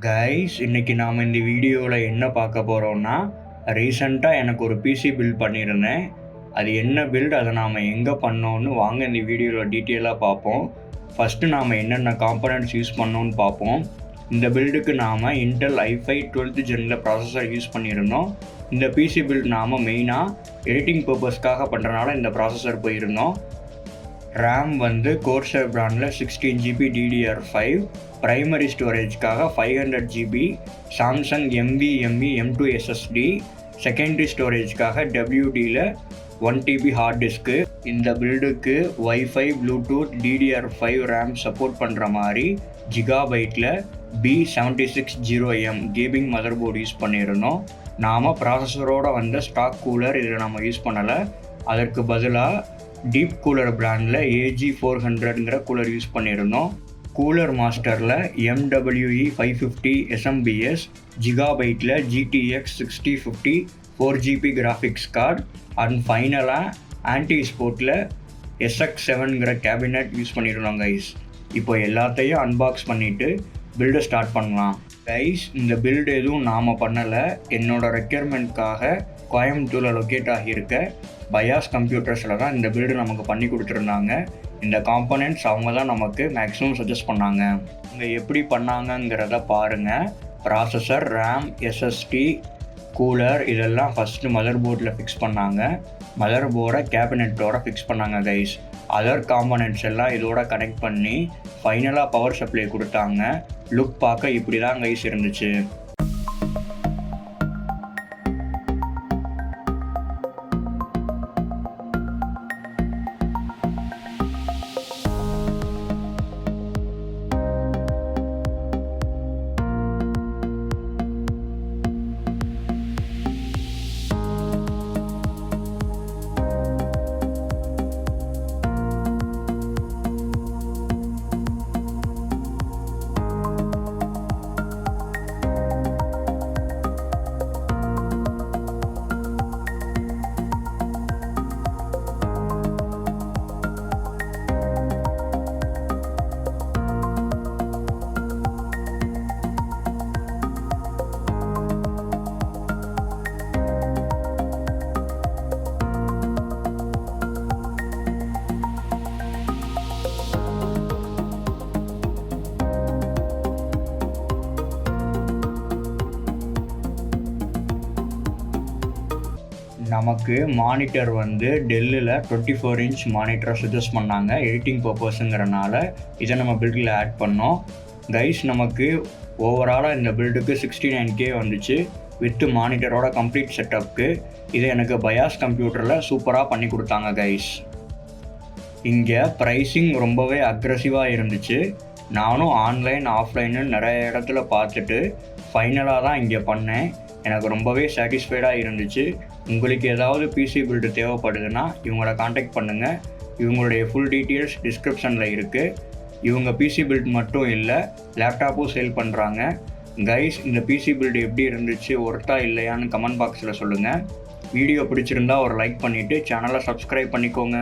Guys, இன்னைக்கு நாம் இந்த வீடியோவில் என்ன பார்க்க போகிறோம்னா, ரீசெண்டாக எனக்கு ஒரு பிசி பில்ட் பண்ணியிருந்தேன். அது என்ன பில்ட், அதை நாம் எங்கே பண்ணோன்னு வாங்க இந்த வீடியோவில் டீட்டெயிலாக பார்ப்போம். ஃபஸ்ட்டு நாம் என்னென்ன காம்பனன்ட்ஸ் யூஸ் பண்ணோன்னு பார்ப்போம். இந்த பில்டுக்கு நாம் Intel i5 12th ஜெனில் processor use பண்ணியிருந்தோம். இந்த பிசி பில்ட் நாம் மெயினாக எடிட்டிங் பர்பஸ்க்காக பண்ணுறனால இந்த ப்ராசஸர் போயிருந்தோம். ரேம் வந்து கோர்சர் பிராண்டில் 16GB DDR5, ப்ரைமரி ஸ்டோரேஜ்க்காக 500GB Samsung NVMe M2 SSD, secondary ஸ்டோரேஜ்க்காக WDயில் 1TB ஹார்ட் டிஸ்க்கு. இந்த பில்டுக்கு wifi, bluetooth, DDR5 RAM support பண்ணுற மாதிரி ஜிகாபைட்டில் B7600M gaming motherboard use பண்ணியிருந்தோம். நாம் ப்ராசஸரோடு வந்த ஸ்டாக் கூலர் இதில் நம்ம யூஸ் பண்ணலை. அதற்கு பதிலாக டீப் கூலர் பிராண்டில் AG400ங்கிற கூலர் யூஸ் பண்ணியிருந்தோம். கூலர் மாஸ்டரில் MWE 550 SMBS, ஜிகாபைட்டில் GTX 6050 4GB graphics card and ஃபைனலாக ஆன்டி ஸ்போர்ட்டில் SX7ங்கிற கேபினட் யூஸ் பண்ணியிருந்தோம் கைஸ். இப்போ எல்லாத்தையும் அன்பாக்ஸ் பண்ணிவிட்டு பில்டை ஸ்டார்ட் பண்ணலாம். கைஸ், இந்த பில்டு எதுவும் நாம் பண்ணலை. என்னோடய ரெக்யர்மெண்ட்காக கோயம்புத்தூரில் லொக்கேட் ஆகியிருக்க பயாஸ் கம்ப்யூட்டர்ஸில் தான் இந்த பில்டு நமக்கு பண்ணி கொடுத்துருந்தாங்க. இந்த காம்பனன்ட்ஸ் அவங்க தான் நமக்கு மேக்ஸிமம் சஜஸ்ட் பண்ணாங்க. இங்கே எப்படி பண்ணாங்கங்கிறத பாருங்கள். ப்ராசஸர், ரேம், SSD, கூலர் இதெல்லாம் ஃபஸ்ட்டு மதர் போர்டில் ஃபிக்ஸ் பண்ணாங்க. மதர் போர்டை கேபினெட்டோட ஃபிக்ஸ் பண்ணாங்க கைஸ். அதர் காம்பனன்ட்ஸ் எல்லாம் இதோட கனெக்ட் பண்ணி ஃபைனலாக பவர் சப்ளை கொடுத்தாங்க. லுக் பார்க்க இப்படி தான் கைஸ் இருந்துச்சு. நமக்கு மானிட்டர் வந்து டெல்லில் 24 இன்ச் மானிட்டரை சஜஸ்ட் பண்ணாங்க. எடிட்டிங் பர்பஸுங்கிறனால இதை நம்ம பில்டில் ஆட் பண்ணோம். கைஸ், நமக்கு ஓவராலாக இந்த பில்டுக்கு 69K வந்துச்சு வித் மானிட்டரோட கம்ப்ளீட் செட்டப்புக்கு. இதை எனக்கு பயாஸ் கம்ப்யூட்டரில் சூப்பராக பண்ணி கொடுத்தாங்க கைஸ். இங்கே ப்ரைஸிங் ரொம்பவே அக்ரெசிவாக இருந்துச்சு. நானும் ஆன்லைன் ஆஃப்லைன்னு நிறைய இடத்துல பார்த்துட்டு ஃபைனலாக தான் இங்கே பண்ணேன். எனக்கு ரொம்பவே சாட்டிஸ்ஃபைடாக இருந்துச்சு. உங்களுக்கு ஏதாவது பிசி பில்டு தேவைப்படுதுன்னா இவங்கள காண்டாக்ட் பண்ணுங்கள். இவங்களுடைய ஃபுல் டீட்டெயில்ஸ் டிஸ்கிரிப்ஷனில் இருக்குது. இவங்க பிசி பில்ட் மட்டும் இல்லை, லேப்டாப்பும் சேல் பண்ணுறாங்க. கைஸ், இந்த பிசி பில்டு எப்படி இருந்துச்சு, ஒர்த்தா இல்லையான்னு கமெண்ட் பாக்ஸில் சொல்லுங்கள். வீடியோ பிடிச்சிருந்தா ஒரு லைக் பண்ணிவிட்டு சேனலை சப்ஸ்கிரைப் பண்ணிக்கோங்க.